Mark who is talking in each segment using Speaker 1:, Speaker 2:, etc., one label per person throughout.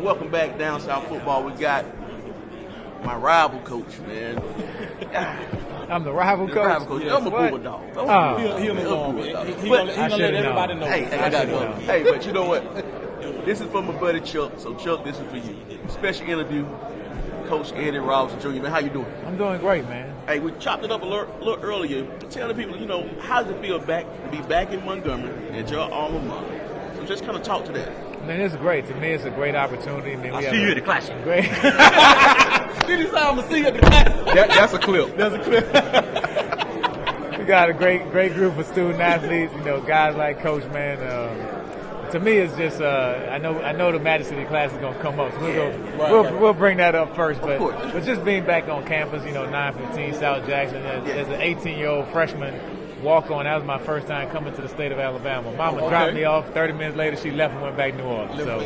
Speaker 1: welcome back Down South Football. We got my rival coach, man.
Speaker 2: I'm the rival coach?
Speaker 1: Rival coach.
Speaker 2: Yes.
Speaker 1: I'm a bulldog.
Speaker 3: He'll move on. He gonna let everybody know.
Speaker 1: Hey, I gotta go. Hey, but you know what? This is from my buddy Chuck. So Chuck, this is for you. Special interview, Coach Eddie Robinson Jr. Man, how you doing?
Speaker 2: I'm doing great, man.
Speaker 1: Hey, we chopped it up a little earlier. Tell the people, how does it feel to be back in Montgomery at your alma mater? So just kind of talk to that.
Speaker 2: Man, it's great. To me, it's a great opportunity. I mean,
Speaker 1: I'll see you at the classic.
Speaker 2: Great.
Speaker 3: Did he say I'm gonna see you at the classic?
Speaker 1: That's a clip.
Speaker 3: That's a clip.
Speaker 2: We got a great group of student athletes. Guys like Coach, man. To me, it's just I know the Magic City Class is gonna come up, so we'll bring that up first. But just being back on campus, 915 South Jackson as an 18-year-old freshman walk-on. That was my first time coming to the state of Alabama. Mama dropped me off. 30 minutes later, she left and went back to New Orleans. So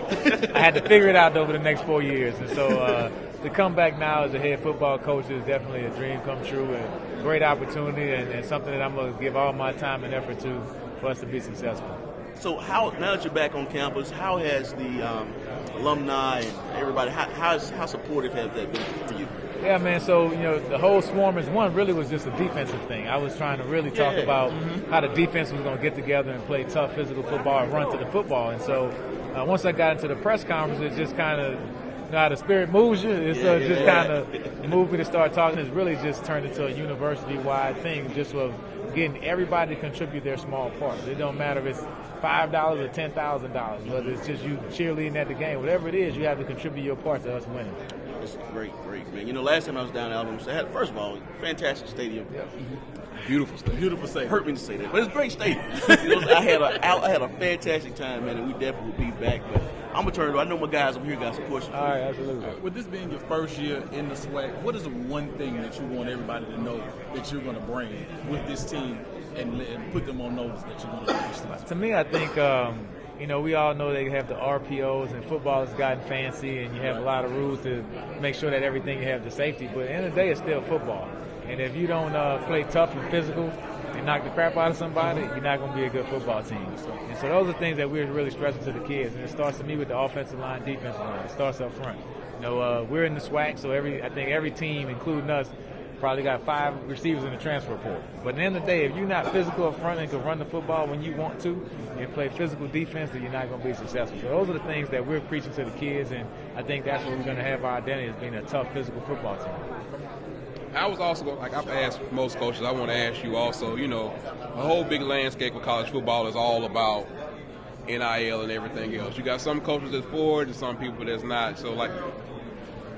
Speaker 2: I had to figure it out over the next 4 years. And so to come back now as a head football coach is definitely a dream come true and great opportunity and something that I'm going to give all my time and effort to for us to be successful.
Speaker 1: So now that you're back on campus, how has the alumni and everybody, how supportive has that been for you?
Speaker 2: Yeah, man, so, the whole swarm is one really was just a defensive thing. I was trying to really talk about how the defense was going to get together and play tough physical football and run to the football. And so once I got into the press conference, it just kind of, how the spirit moves you, it's just kind of moved me to start talking. It's really just turned into a university-wide thing, just of getting everybody to contribute their small part. It don't matter if it's $5 or $10,000, whether it's just you cheerleading at the game. Whatever it is, you have to contribute your part to us winning.
Speaker 1: It's great, man. Last time I was down in Alabama, first of all, fantastic stadium.
Speaker 2: Yep.
Speaker 1: Beautiful stadium.
Speaker 3: Beautiful stadium.
Speaker 1: Hurt me to say that, but it's a great stadium. I had a fantastic time, man, and we definitely will be back. But I'm gonna turn it over. I know my guys over here got some questions.
Speaker 2: All right, absolutely.
Speaker 3: With this being your first year in the SWAC, what is the one thing that you want everybody to know that you're going to bring with this team and put them on notice that you're going to do this SWAC?
Speaker 2: To me, I think we all know they have the RPOs and football has gotten fancy and you have a lot of rules to make sure that everything you have the safety. But at the end of the day, it's still football. And if you don't play tough and physical and knock the crap out of somebody, you're not going to be a good football team. And so those are things that we're really stressing to the kids. And it starts to me with the offensive line, defensive line. It starts up front. We're in the SWAC, so I think every team, including us, probably got 5 receivers in the transfer portal. But at the end of the day, if you're not physical up front and can run the football when you want to and play physical defense, then you're not going to be successful. So those are the things that we're preaching to the kids, and I think that's where we're going to have our identity as being a tough physical football team.
Speaker 4: I was also, like I've asked most coaches, I want to ask you also, the whole big landscape of college football is all about NIL and everything else. You got some coaches that's for it and some people that's not. So,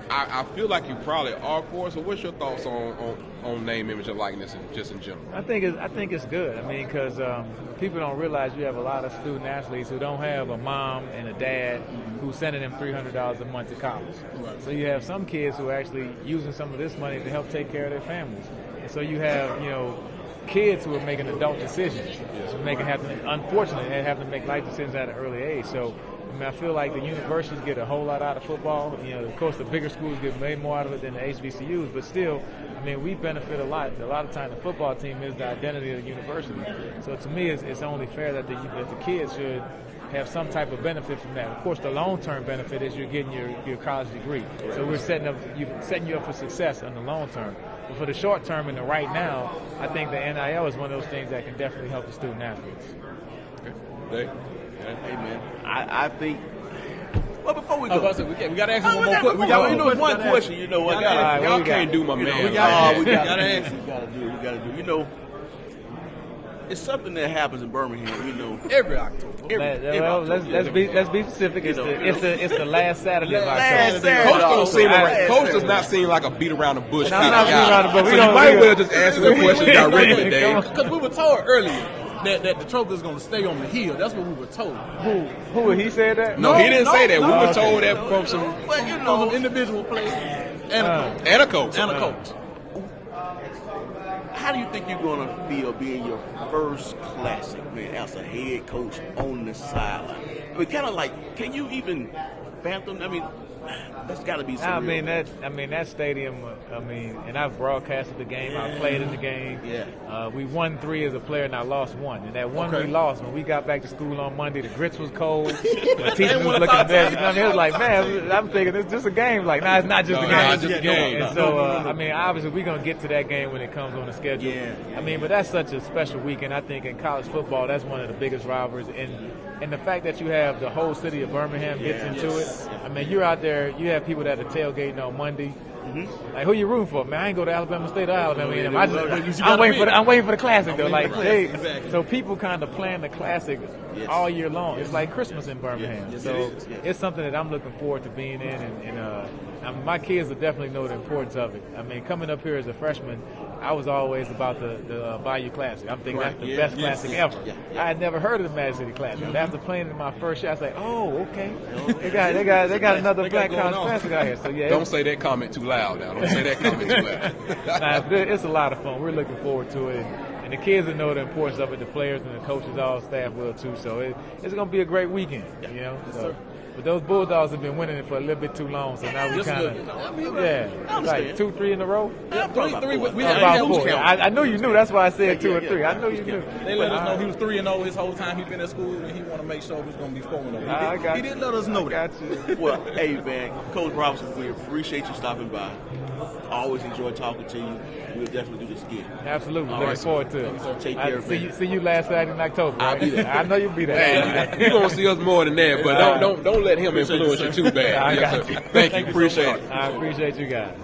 Speaker 4: I feel like you probably are for it. So what's your thoughts on name, image, and likeness just in general?
Speaker 2: I think it's good. I mean, because people don't realize you have a lot of student athletes who don't have a mom and a dad who's sending them $300 a month to college.
Speaker 3: Right.
Speaker 2: So you have some kids who are actually using some of this money to help take care of their families. And so you have, kids who are making adult decisions. Unfortunately, they have to make life decisions at an early age. So I feel like the universities get a whole lot out of football. Of course, the bigger schools get way more out of it than the HBCUs, but still, we benefit a lot. A lot of times, the football team is the identity of the university. So to me, it's only fair that the kids should have some type of benefit from that. Of course, the long-term benefit is you're getting your college degree. So we're setting you up for success in the long term. But for the short term and the right now, I think the NIL is one of those things that can definitely help the student athletes.
Speaker 4: Okay.
Speaker 1: Hey, man, I think. Well, before we go,
Speaker 3: we got to ask you one more question.
Speaker 1: We got one question.
Speaker 4: Y'all can't do my man.
Speaker 1: We got to ask. We got to do. It's something that happens in Birmingham.
Speaker 3: Every October.
Speaker 1: Every October.
Speaker 2: Let's be specific. It's the last Saturday of
Speaker 1: Last
Speaker 2: October.
Speaker 1: Saturday.
Speaker 4: Coach does not seem like a beat around the bush
Speaker 2: No,
Speaker 4: kind
Speaker 2: I'm
Speaker 4: of
Speaker 2: not
Speaker 4: guy.
Speaker 2: beating around the bush.
Speaker 4: So you might well just answer the question directly, Dave.
Speaker 3: Because we were told earlier that the trophy is going to stay on the hill. That's what we were told.
Speaker 2: Who he said that?
Speaker 4: No, he didn't say that. We were told that from some
Speaker 3: From individual players and a coach.
Speaker 4: and a coach.
Speaker 1: How do you think you're going to feel being your first classic, man, as a head coach on the sideline? Kind of like, can you even fathom? That's got to be surreal.
Speaker 2: I mean that stadium. And I've broadcasted the game. I played in the game.
Speaker 1: Yeah.
Speaker 2: We won 3 as a player, and I lost 1. And that one we lost, when we got back to school on Monday, the grits was cold. The teachers was looking bad. You know what I mean? It was like, man, I'm thinking it's just a game. Like, nah, it's not just a game.
Speaker 4: Not just a game.
Speaker 2: And so, obviously, we're gonna get to that game when it comes on the schedule.
Speaker 1: Yeah.
Speaker 2: But that's such a special weekend. I think in college football, that's one of the biggest rivalries. And the fact that you have the whole city of Birmingham gets into it. You're out there. You have people that are tailgating on Monday. Mm-hmm. Like, who you rooting for? Man, I ain't go to Alabama State or Alabama. I'm waiting for the classic though. So people kind of plan the classic all year long. It's like Christmas in Birmingham. It's something that I'm looking forward to being in, and my kids will definitely know the importance of it. Coming up here as a freshman, I was always about the Bayou Classic. I'm thinking that's the best classic ever. I had never heard of the Mad City Classic. And after playing in my first year, I was like, oh, okay. They got another Black College Classic out here. So
Speaker 4: don't say that comment too loud now. Don't say that comment too loud.
Speaker 2: It's a lot of fun. We're looking forward to it. And the kids will know the importance of it. The players and the coaches, all staff will too. So it's going to be a great weekend. But those Bulldogs have been winning it for a little bit too long, so now we kind of, like 2-3 in a row.
Speaker 3: Three. We
Speaker 2: about 4.
Speaker 3: count.
Speaker 2: I knew you knew. That's why I said 2 or 3. I knew you knew.
Speaker 3: They let us know he was 3-0 his whole time he's been at school, and he want to make sure it was going to be 4-0. He didn't let us know that.
Speaker 1: Well, hey man, Coach Robinson, we appreciate you stopping by. I always enjoy talking to you. We'll definitely do this again.
Speaker 2: Absolutely. Looking forward to it.
Speaker 1: Take care, man.
Speaker 2: See you last Saturday in October. Right?
Speaker 1: I'll be there.
Speaker 2: I know you'll be there.
Speaker 4: Hey, you're going to see us more than that, but don't let him influence you too bad.
Speaker 2: I got you.
Speaker 4: Thank you. Appreciate it.
Speaker 2: I appreciate you guys.